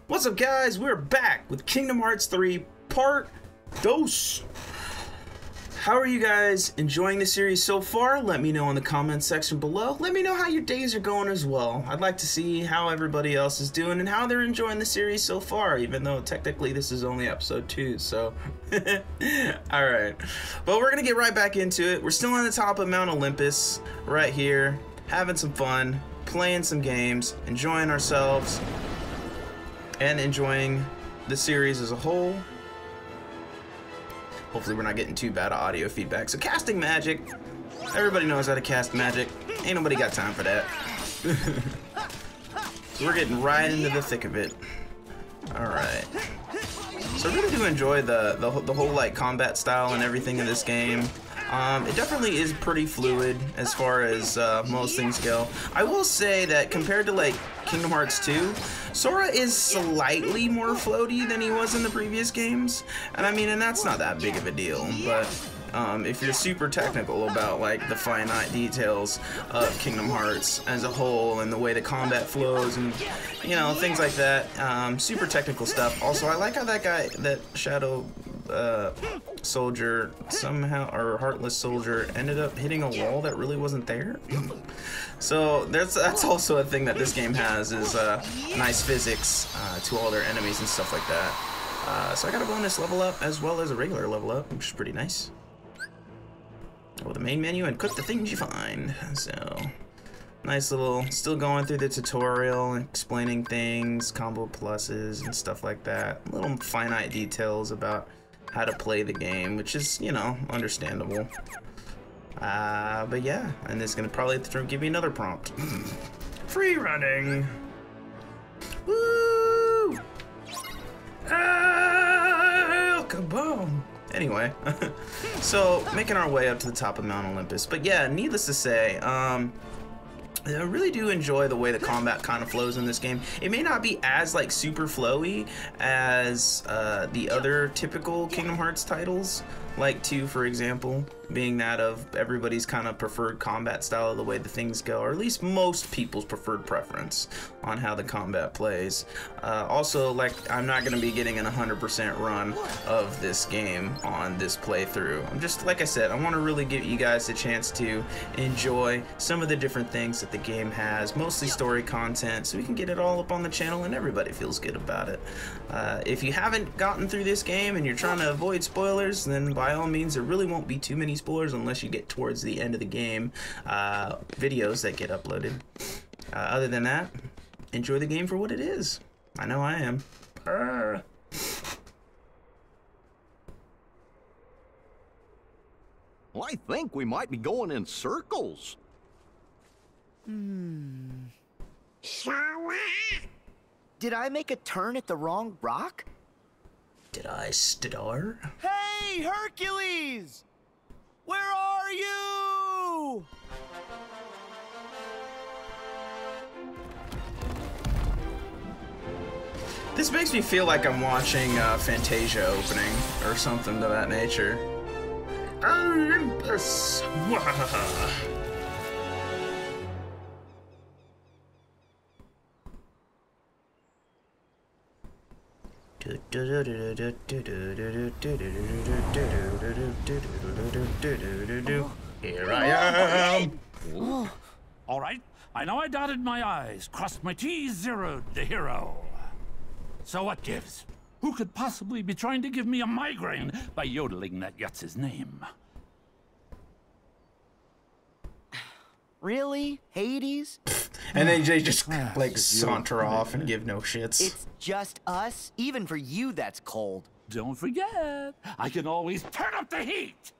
What's up, guys? We're back with Kingdom Hearts 3 Part 2. How are you guys enjoying the series so far? Let me know in the comments section below. Let me know how your days are going as well. I'd like to see how everybody else is doing and how they're enjoying the series so far, even though technically this is only episode 2, so... Alright. But we're gonna get right back into it. We're still on the top of Mount Olympus, right here, having some fun, playing some games, enjoying ourselves, and enjoying the series as a whole. Hopefully we're not getting too bad audio feedback. So casting magic. Everybody knows how to cast magic. Ain't nobody got time for that. So we're getting right into the thick of it. Alright. So I really do enjoy the whole like combat style and everything in this game. It definitely is pretty fluid as far as most things go. I will say that compared to like Kingdom Hearts 2, Sora is slightly more floaty than he was in the previous games. And I mean, and that's not that big of a deal, but if you're super technical about like the finite details of Kingdom Hearts as a whole and the way the combat flows and you know, things like that, super technical stuff. Also, I like how that guy, that Shadow soldier somehow, or Heartless soldier, ended up hitting a wall that really wasn't there. So that's also a thing that this game has, is nice physics to all their enemies and stuff like that. So I got a bonus level up as well as a regular level up, which is pretty nice. Go to the main menu and cook the things you find. So nice little, still going through the tutorial, explaining things, combo pluses and stuff like that. Little finite details about how to play the game, which is, you know, understandable. But yeah, and it's gonna probably give me another prompt. Free running. Woo! Ah, kaboom! Anyway, so making our way up to the top of Mount Olympus. But yeah, needless to say, I really do enjoy the way the combat kind of flows in this game. It may not be as like super flowy as the other typical Kingdom Hearts titles, like 2 for example, being that of everybody's kind of preferred combat style of the way the things go, or at least most people's preferred preference on how the combat plays. Also, like, I'm not going to be getting an 100% run of this game on this playthrough. I'm just, like I said, I want to really give you guys a chance to enjoy some of the different things that the game has, mostly story content, so we can get it all up on the channel and everybody feels good about it. If you haven't gotten through this game and you're trying to avoid spoilers, then by all means there really won't be too many spoilers unless you get towards the end of the game videos that get uploaded. Other than that, enjoy the game for what it is. I know I am. Well, I think we might be going in circles. Did I make a turn at the wrong rock? Did I stutter? Hey, Hercules! Where are you? This makes me feel like I'm watching Fantasia opening or something to that nature. Olympus! Here I am! All right, I know I dotted my I's, crossed my T's, zeroed the hero. So what gives? Who could possibly be trying to give me a migraine by yodeling that Yutz's name? Really? Hades? And then they just like saunter off and give no shits. It's just us? Even for you, that's cold. Don't forget, I can always turn up the heat!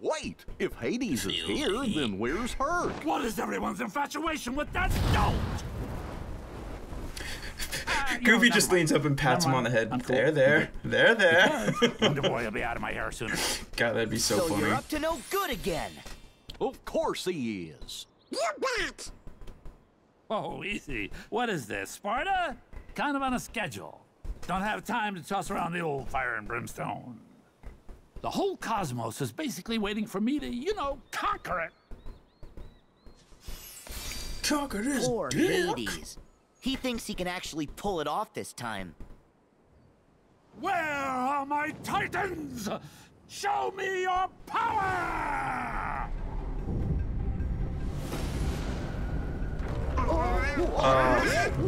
Wait, if Hades is here, then where's her? What is everyone's infatuation with that stone? Goofy just leans up and pats him on the head. Cool. There. Wonder Boy will be out of my hair sooner. God, that'd be so funny. You're up to no good again. Of course he is. You bet! Oh, easy. What is this, Sparta? Kind of on a schedule. Don't have time to toss around the old fire and brimstone. The whole cosmos is basically waiting for me to, you know, conquer it. Conquer this Poor dick. Hades. He thinks he can actually pull it off this time. Where are my titans? Show me your power!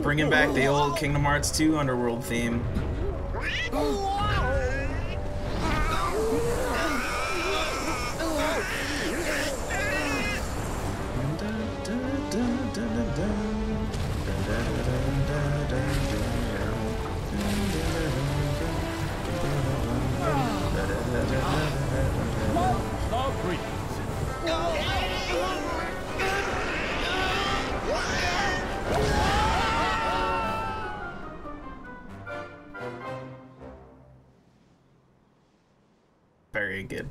Bringing back the old Kingdom Hearts 2 Underworld theme. Very good.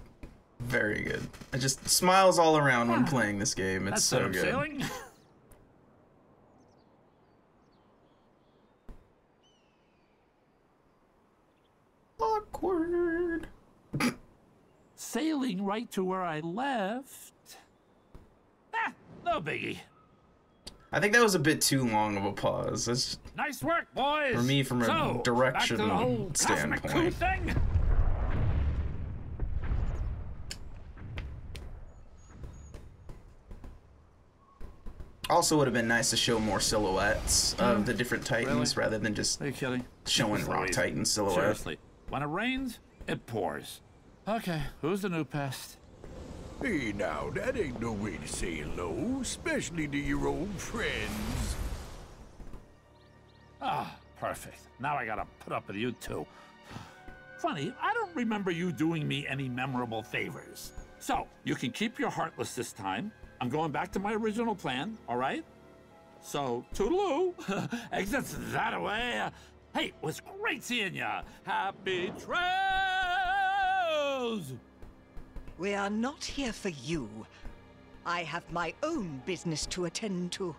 Very good. I just smiles all around when playing this game. It's so good. Sailing. Awkward. Sailing right to where I left. No biggie. I think that was a bit too long of a pause. That's Nice work, boys. for me from a So, directional back to the whole cosmic coup standpoint. thing. Also would have been nice to show more silhouettes of the different Titans rather than just Are you kidding? showing Rock Please. Titan silhouette. Seriously, when it rains, it pours. Okay, who's the new pest? Hey now, that ain't no way to say hello, especially to your old friends. Ah, perfect. Now I gotta put up with you too. Funny, I don't remember you doing me any memorable favors. So, you can keep your Heartless this time. I'm going back to my original plan, all right? So, toodaloo. Exits that away. Hey, it was great seeing ya. Happy trails! We are not here for you. I have my own business to attend to.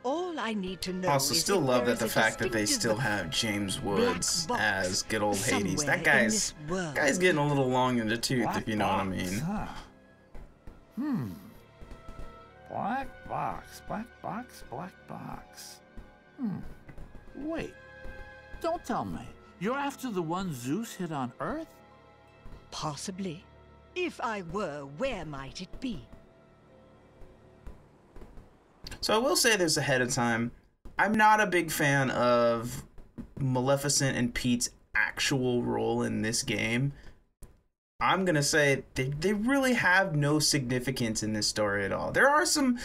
All I need to know Also, is still if love there that is the a fact that they distinctive still have James Woods box as good old Hades. somewhere That in guy's this world. getting a little long in the tooth, Black if you know what I box, mean. huh? Black box, black box, black box. Wait. Don't tell me. You're after the one Zeus hit on Earth? Possibly. If I were, where might it be? So I will say this ahead of time. I'm not a big fan of Maleficent and Pete's actual role in this game. I'm gonna say they really have no significance in this story at all. There are some,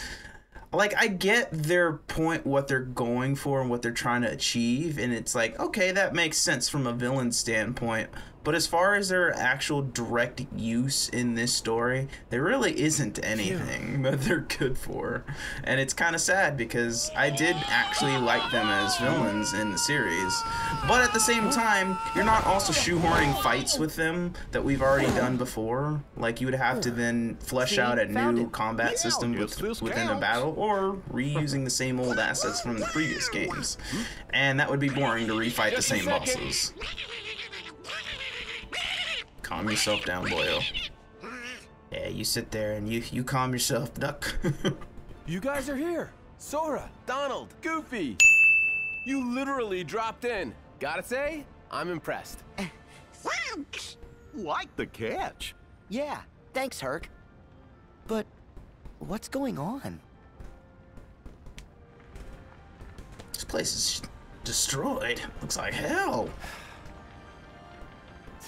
like, I get their point, what they're going for and what they're trying to achieve, and it's like, okay, that makes sense from a villain standpoint. But as far as their actual direct use in this story, there really isn't anything that they're good for. And it's kind of sad because I did actually like them as villains in the series. But at the same time, you're not also shoehorning fights with them that we've already done before. Like, you would have to then flesh out a new combat system within a battle, or reusing the same old assets from the previous games. And that would be boring to refight the same bosses. Calm yourself down, boyo. Yeah, you sit there and you calm yourself, duck. You guys are here. Sora, Donald, Goofy. You literally dropped in. Gotta say, I'm impressed. Like the catch. Yeah, thanks, Herc. But what's going on? This place is destroyed. Looks like hell.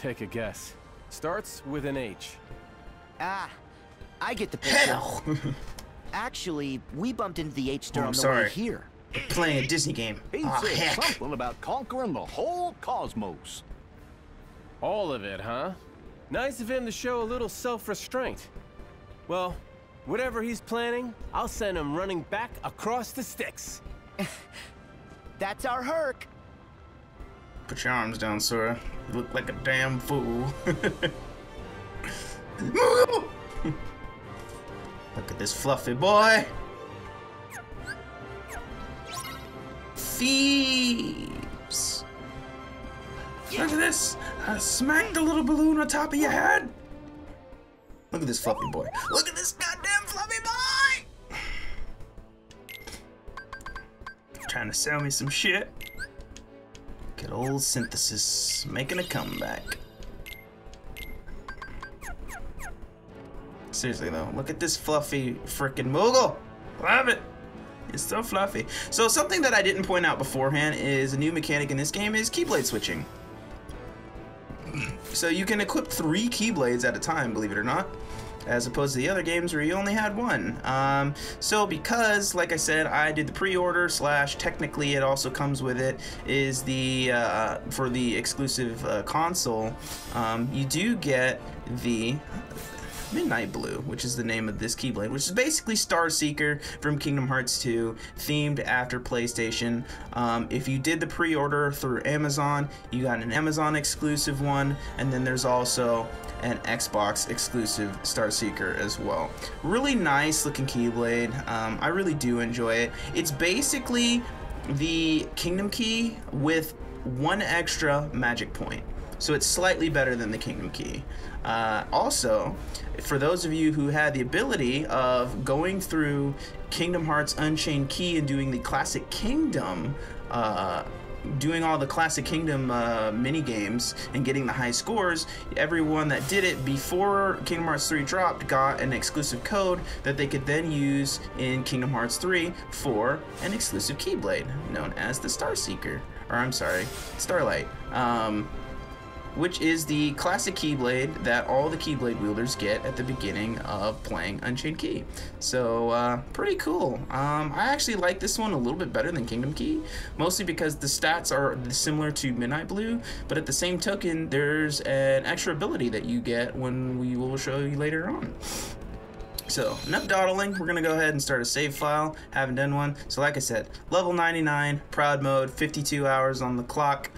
Take a guess. Starts with an H. Ah, I get the picture. Hell. Actually, we bumped into the H-Star Oh, on the sorry. way here. Playing a Disney game. He Aw, said heck. something about conquering the whole cosmos. All of it, huh? Nice of him to show a little self-restraint. Well, whatever he's planning, I'll send him running back across the sticks. That's our Herc. Put your arms down, Sora. You look like a damn fool. Look at this fluffy boy. Thieves. Look at this. I smacked the little balloon on top of your head. Look at this fluffy boy. Look at this goddamn fluffy boy. Trying to sell me some shit. Good old synthesis, making a comeback. Seriously though, look at this fluffy frickin' Moogle. Love it. It's so fluffy. So something that I didn't point out beforehand is a new mechanic in this game is Keyblade Switching. So you can equip 3 Keyblades at a time, believe it or not, as opposed to the other games where you only had 1. So because, like I said, I did the pre-order / technically it also comes with it, is the for the exclusive console, you do get the Midnight Blue, which is the name of this Keyblade, which is basically Star Seeker from Kingdom Hearts 2, themed after PlayStation. If you did the pre-order through Amazon, you got an Amazon exclusive one, and then there's also an Xbox exclusive Star Seeker as well. Really nice looking Keyblade. I really do enjoy it. It's basically the Kingdom Key with 1 extra magic point. So it's slightly better than the Kingdom Key. Also, for those of you who had the ability of going through Kingdom Hearts Unchained Key and doing the Classic Kingdom, doing all the Classic Kingdom mini games and getting the high scores, everyone that did it before Kingdom Hearts 3 dropped got an exclusive code that they could then use in Kingdom Hearts 3 for an exclusive Keyblade known as the Star Seeker, or I'm sorry, Starlight. Which is the classic Keyblade that all the Keyblade wielders get at the beginning of playing Unchained Key. So, pretty cool. I actually like this one a little bit better than Kingdom Key, mostly because the stats are similar to Midnight Blue, but at the same token, there's an extra ability that you get when we will show you later on. So, enough dawdling, we're gonna go ahead and start a save file. Haven't done one. So like I said, level 99, proud mode, 52 hours on the clock.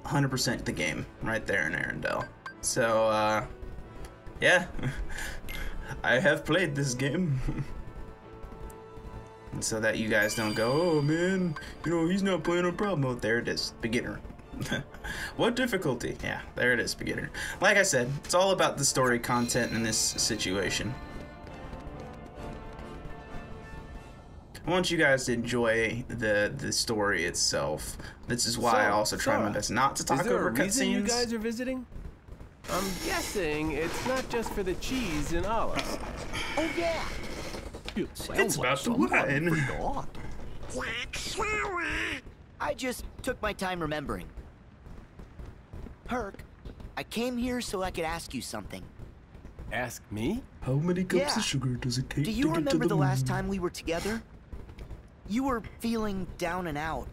100% the game right there in Arendelle. So, yeah, I have played this game. And so that you guys don't go, oh man, you know, he's not playing on proud mode. There it is, beginner. What difficulty? Yeah, there it is, beginner. Like I said, it's all about the story content in this situation. I want you guys to enjoy the story itself. This is why I also try my best not to talk over cutscenes. Is there a reason you guys are visiting? I'm guessing it's not just for the cheese and olives. Oh yeah. It's about to win. I just took my time remembering. Herc, I came here so I could ask you something. Ask me? How many cups of sugar does it take to get to the moon? Do you remember the last time we were together? You were feeling down and out.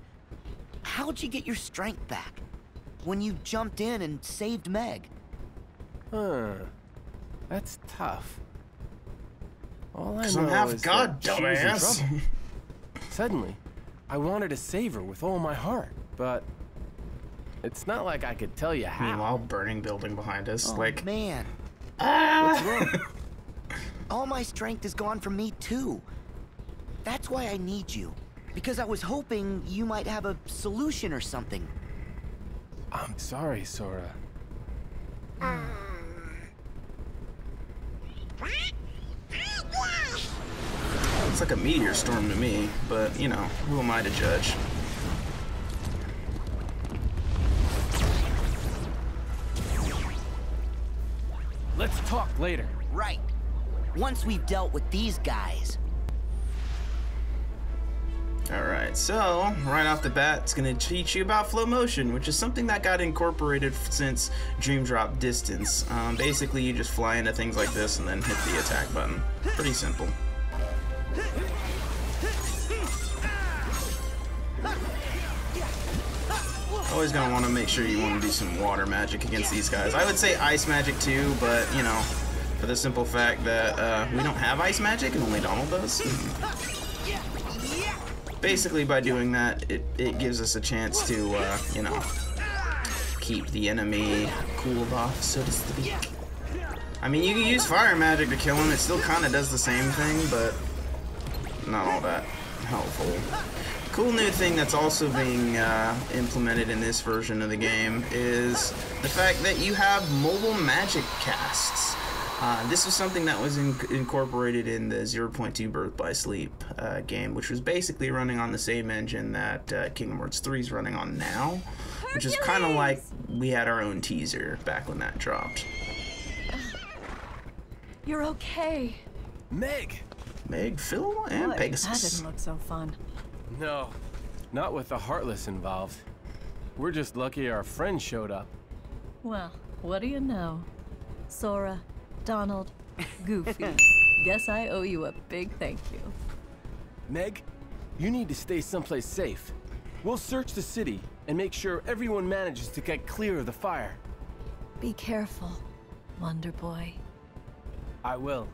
How'd you get your strength back? When you jumped in and saved Meg? That's tough. All I know I'm half is God, that she was in dumbass. trouble. Suddenly, I wanted to save her with all my heart, but it's not like I could tell you how. Meanwhile, burning building behind us. Oh, like, man. What's wrong? All my strength is gone from me, too. That's why I need you. Because I was hoping you might have a solution or something. I'm sorry, Sora. It's like a meteor storm to me, but, you know, who am I to judge? Let's talk later. Right. Once we've dealt with these guys. Alright, so right off the bat, it's going to teach you about flow motion, which is something that got incorporated since Dream Drop Distance. Basically, you just fly into things like this and then hit the attack button. Pretty simple. Always going to want to make sure you want to do some water magic against these guys. I would say ice magic too, but, you know, for the simple fact that we don't have ice magic and only Donald does. Basically, by doing that, it gives us a chance to, you know, keep the enemy cooled off, so to speak. I mean, you can use fire magic to kill him. It still kind of does the same thing, but not all that helpful. Cool new thing that's also being implemented in this version of the game is the fact that you have mobile magic casts. This was something that was incorporated in the 0.2 Birth by Sleep game, which was basically running on the same engine that Kingdom Hearts 3 is running on now, which is kind of like we had our own teaser back when that dropped. You're okay. Meg! Meg, Phil, and Boy, Pegasus. That didn't look so fun. No, not with the Heartless involved. We're just lucky our friend showed up. Well, what do you know? Sora, Donald, Goofy. Guess I owe you a big thank you. Meg, you need to stay someplace safe. We'll search the city and make sure everyone manages to get clear of the fire. Be careful, Wonder Boy. I will.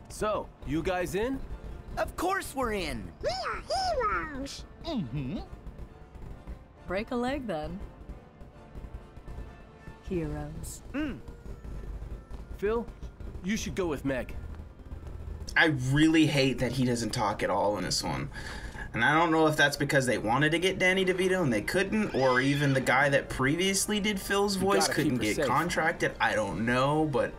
So, you guys in? Of course we're in. We are heroes. Break a leg then. Heroes. Phil, you should go with Meg. I really hate that he doesn't talk at all in this one. And I don't know if that's because they wanted to get Danny DeVito and they couldn't, or even the guy that previously did Phil's voice couldn't get contracted. I don't know, but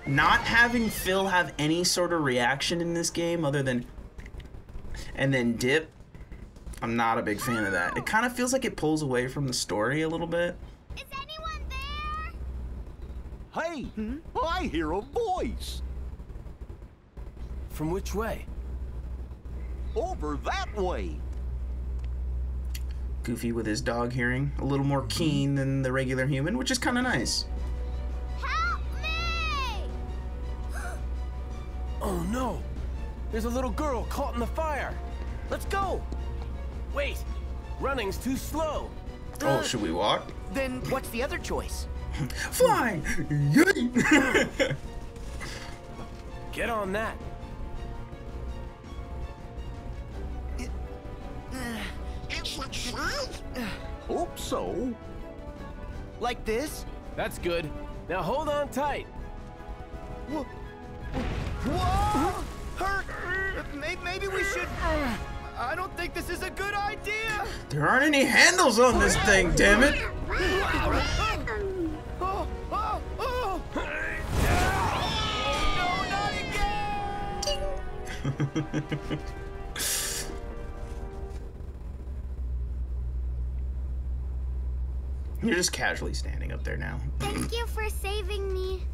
not having Phil have any sort of reaction in this game other than and then dip, I'm not a big fan of that. It kind of feels like it pulls away from the story a little bit. Is anyone there? Hey, I hear a voice. From which way? Over that way. Goofy with his dog hearing, a little more keen than the regular human, which is kind of nice. Help me! Oh no! There's a little girl caught in the fire! Let's go. Wait! Running's too slow! Oh, should we walk? Then what's the other choice? Fly! Yay! Get on that! It's a tree? Hope so. Like this? That's good. Now hold on tight! Whoa! Hurt! Maybe we should... I don't think this is a good idea! There aren't any handles on this thing, damn it! Oh, oh, oh! No, not again! You're just casually standing up there now. Thank you for saving me.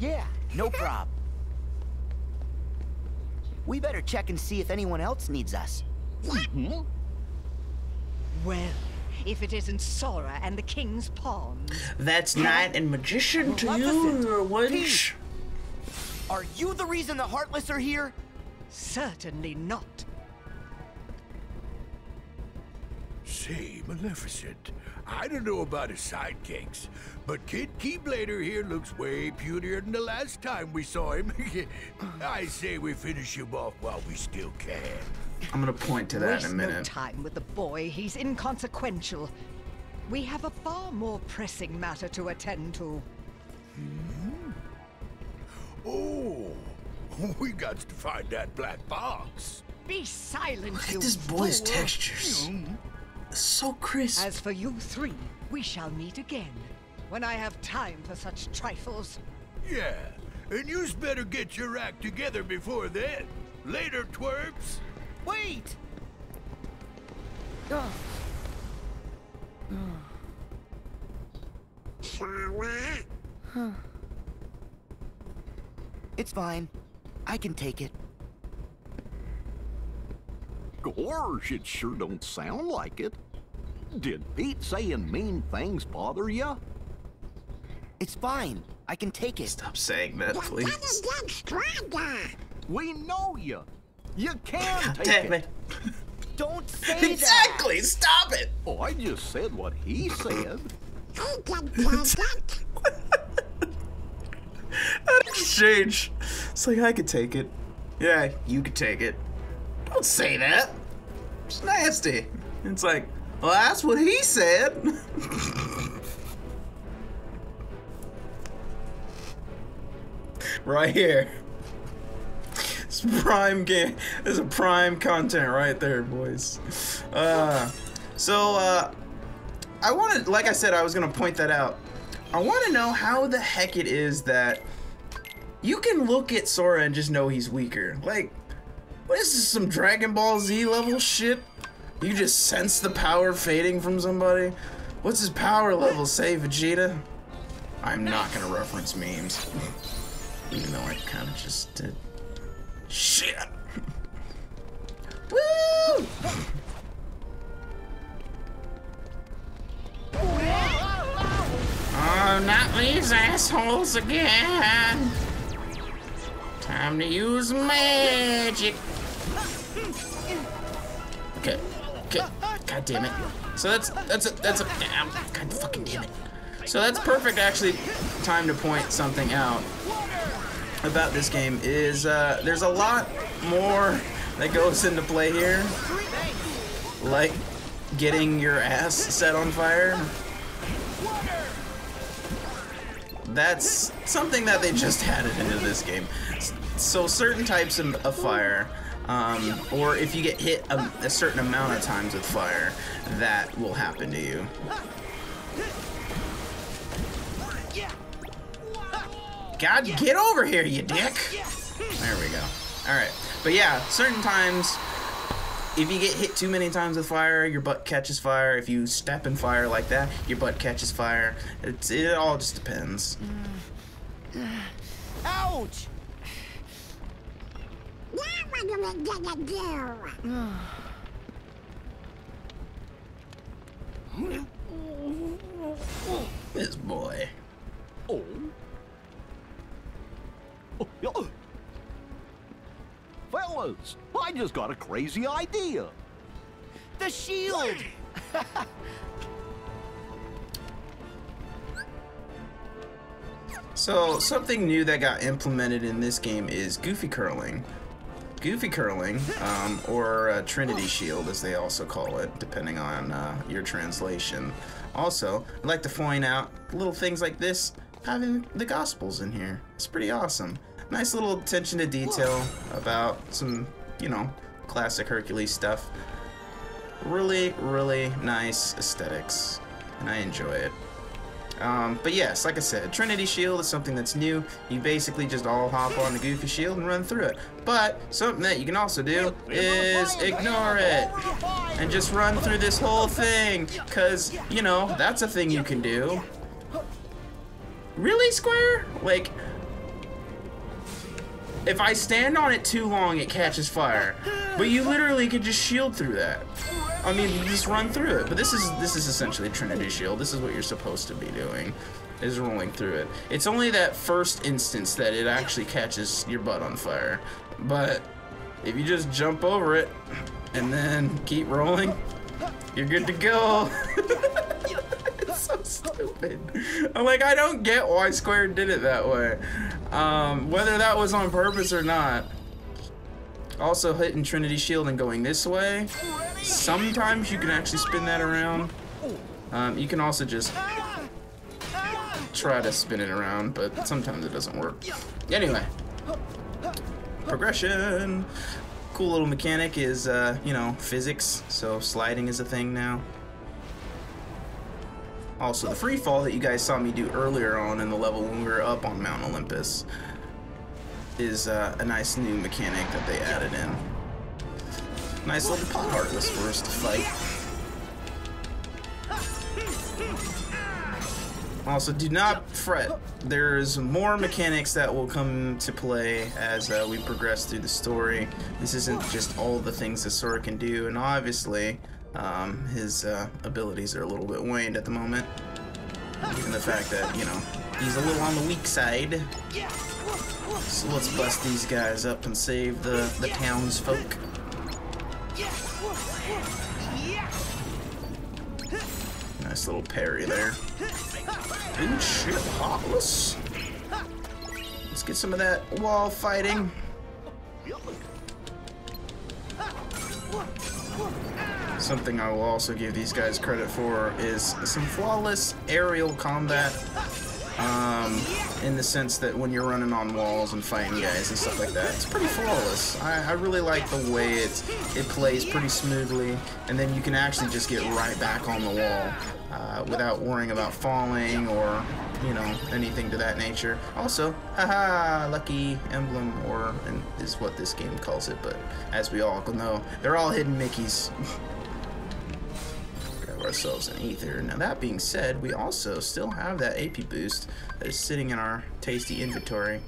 Yeah, no prob. We better check and see if anyone else needs us. Well, if it isn't Sora and the King's Pawns. That's Knight and Magician to you, or wench. Are you the reason the Heartless are here? Certainly not. Say, Maleficent, I don't know about his sidekicks, but Kid Keyblader here looks way putier than the last time we saw him. I say we finish him off while we still can. I'm gonna point to that Waste in a no minute. time with the boy. He's inconsequential. We have a far more pressing matter to attend to. Oh, we got to find that black box. Be silent, Look you at this boy's fool. textures. So crisp. As for you three, we shall meet again, when I have time for such trifles. Yeah, and you's better get your act together before then. Later, twerps. Wait! It's fine. I can take it. Gosh, it sure don't sound like it. Did Pete saying mean things bother ya? It's fine. I can take it. Stop saying that, please. We know ya. You can God take damn it. it. Don't say Exactly, stop it. Oh, I just said what he said. That exchange. It's like, I could take it. Yeah, you could take it. Don't say that. It's nasty. It's like, well, that's what he said. Right here. It's prime game. There's a prime content right there, boys. I wanted, like I said, I was gonna point that out. I want to know how the heck it is that you can look at Sora and just know he's weaker. Like, what is this, some Dragon Ball Z level shit? You just sense the power fading from somebody? What's his power level say, Vegeta? I'm not gonna reference memes. Even though I kind of just did. Shit! Woo! Oh, not these assholes again! Time to use magic! Okay, god damn it. So that's a, god fucking damn it. So that's perfect, actually, time to point something out about this game is, there's a lot more that goes into play here. Like getting your ass set on fire. That's something that they just added into this game. So certain types of fire, or if you get hit a certain amount of times with fire, that will happen to you. God, get over here, you dick! There we go. Alright. But yeah, certain times, if you get hit too many times with fire, your butt catches fire. If you step in fire like that, your butt catches fire. It all just depends. Ouch! What am I gonna do? This boy. Oh. Fellas, I just got a crazy idea. The shield! So, something new that got implemented in this game is Goofy Curling. Goofy Curling, or Trinity Shield as they also call it, depending on your translation. Also, I'd like to point out little things like this, having the Gospels in here. It's pretty awesome. Nice little attention to detail about some, you know, classic Hercules stuff. Really, really nice aesthetics, and I enjoy it. But yes, like I said, Trinity Shield is something that's new. You basically just all hop on the Goofy Shield and run through it. But something that you can also do is ignore it and just run through this whole thing, because, you know, that's a thing you can do. Really, Square? Like, if I stand on it too long, it catches fire. But you literally could just shield through that. I mean, you just run through it. But this is essentially Trinity Shield. This is what you're supposed to be doing, is rolling through it. It's only that first instance that it actually catches your butt on fire. But if you just jump over it and then keep rolling, you're good to go. It's so stupid. I'm like, I don't get why Square did it that way. Whether that was on purpose or not. Also, hitting Trinity Shield and going this way, sometimes you can actually spin that around. You can also just try to spin it around, but sometimes it doesn't work. Anyway, progression. Cool little mechanic is, you know, physics, so sliding is a thing now. Also, the free fall that you guys saw me do earlier on in the level when we were up on Mount Olympus is a nice new mechanic that they added in. Nice little pot heartless for us to fight. Also, do not fret. There's more mechanics that will come to play as we progress through the story. This isn't just all the things that Sora can do, and obviously his abilities are a little bit waned at the moment. Given the fact that, you know, he's a little on the weak side. So let's bust these guys up and save the townsfolk. Nice little parry there. Ooh, shit, heartless. Let's get some of that wall fighting. Something I will also give these guys credit for is some flawless aerial combat. In the sense that when you're running on walls and fighting guys and stuff like that, it's pretty flawless. I really like the way it plays pretty smoothly, and then you can actually just get right back on the wall without worrying about falling or, you know, anything to that nature. Also, haha, lucky emblem, or is what this game calls it, but as we all know, they're all hidden Mickeys. Grab ourselves an ether. Now that being said, we also still have that AP boost that is sitting in our tasty inventory.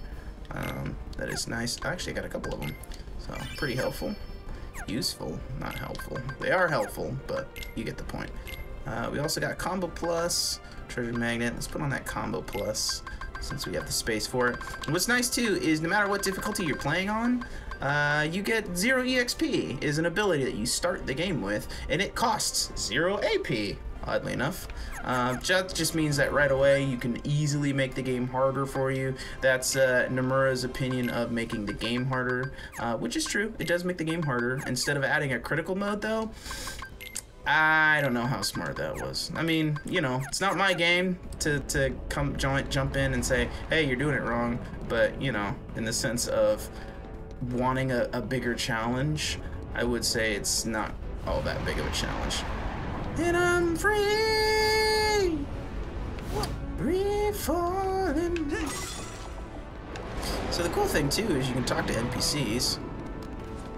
That is nice. I actually got a couple of them, so pretty helpful. Useful, not helpful. They are helpful, but you get the point. We also got Combo Plus, Treasure Magnet. Let's put on that Combo Plus since we have the space for it. And what's nice too is no matter what difficulty you're playing on, you get 0 EXP is an ability that you start the game with, and it costs 0 AP, oddly enough. That just means that right away you can easily make the game harder for you. That's Nomura's opinion of making the game harder, which is true. It does make the game harder. Instead of adding a critical mode though, I don't know how smart that was. I mean, you know, it's not my game to come jump in and say, hey, you're doing it wrong. But, you know, in the sense of wanting a bigger challenge, I would say it's not all that big of a challenge. And I'm free, free falling. So the cool thing too is you can talk to NPCs,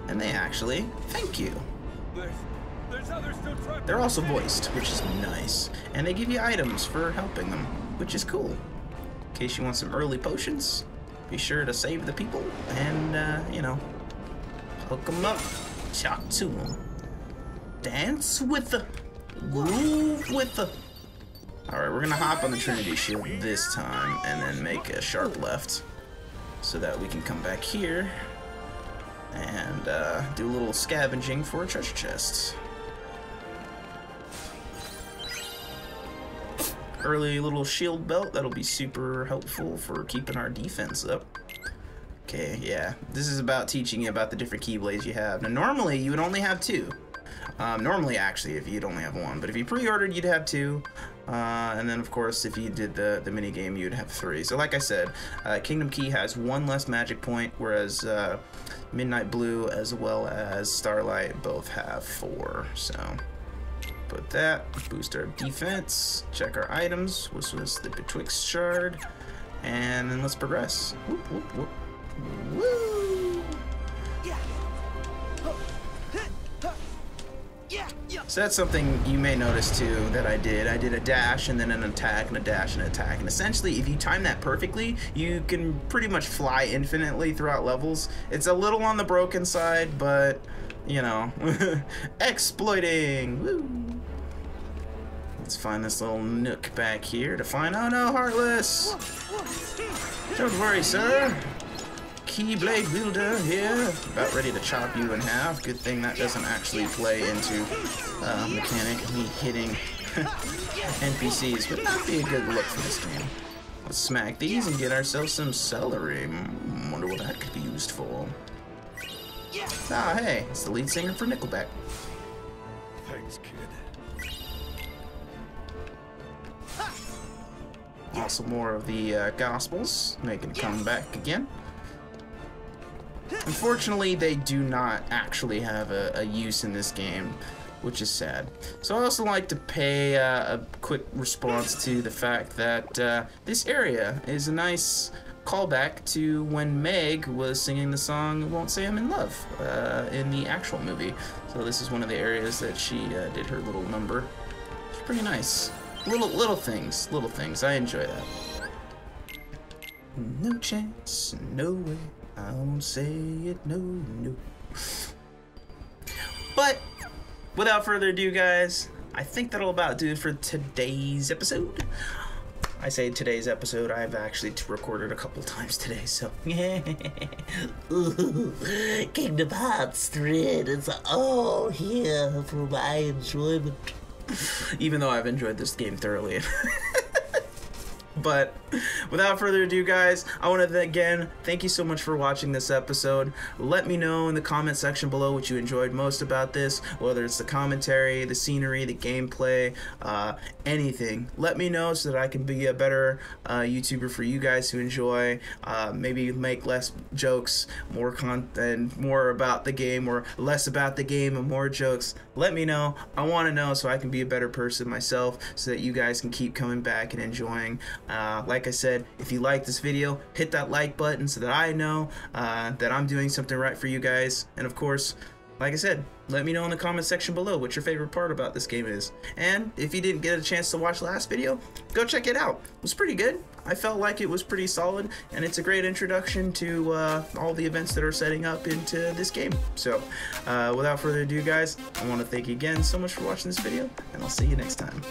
and they actually thank you. They're also voiced, which is nice, and they give you items for helping them, which is cool. In case you want some early potions, be sure to save the people and, you know, hook them up, talk to them, dance with the, groove with the. Alright, we're gonna hop on the Trinity Shield this time and then make a sharp left so that we can come back here and do a little scavenging for a treasure chest. Early little shield belt, that'll be super helpful for keeping our defense up. Okay, yeah, this is about teaching you about the different Keyblades you have. Now normally you would only have 2. Normally actually if you'd only have 1, but if you pre-ordered you'd have 2. And then of course if you did the mini game you'd have 3. So like I said, Kingdom Key has 1 less magic point, whereas Midnight Blue as well as Starlight both have 4. So put that, boost our defense, check our items, this was the Betwixt Shard, and then let's progress. Whoop, whoop, whoop. Woo! So that's something you may notice too that I did. I did a dash and then an attack and a dash and an attack. And essentially, if you time that perfectly, you can pretty much fly infinitely throughout levels. It's a little on the broken side, but, you know, exploiting. Woo! Let's find this little nook back here to find. Oh no, Heartless! Don't worry, sir. Keyblade wielder here, about ready to chop you in half. Good thing that doesn't actually play into mechanic of me hitting NPCs. Would not be a good look for this game. Let's smack these and get ourselves some celery. Wonder what that could be used for. Ah, hey, it's the lead singer for Nickelback. Thanks, kid. Also more of the Gospels making a comeback again. Unfortunately, they do not actually have a use in this game, which is sad. So I also like to pay a quick response to the fact that this area is a nice callback to when Meg was singing the song "Won't Say I'm in Love" in the actual movie. So this is one of the areas that she did her little number. It's pretty nice. Little things. I enjoy that. No chance, no way. I won't say it, no. But without further ado, guys, I think that'll about do it for today's episode. I say today's episode, I've actually recorded a couple times today, so ooh, Kingdom Hearts thread is all here for my enjoyment. Even though I've enjoyed this game thoroughly. But without further ado, guys, I want to again thank you so much for watching this episode. Let me know in the comment section below what you enjoyed most about this, whether it's the commentary, the scenery, the gameplay, anything. Let me know so that I can be a better YouTuber for you guys to enjoy. Maybe make less jokes, more content, more about the game, or less about the game and more jokes. Let me know. I want to know so I can be a better person myself, so that you guys can keep coming back and enjoying. Like I said, if you like this video, hit that like button so that I know that I'm doing something right for you guys. And of course, like I said, let me know in the comment section below what your favorite part about this game is. And if you didn't get a chance to watch the last video, go check it out. It was pretty good. I felt like it was pretty solid, and it's a great introduction to all the events that are setting up into this game. So without further ado, guys, I want to thank you again so much for watching this video, and I'll see you next time.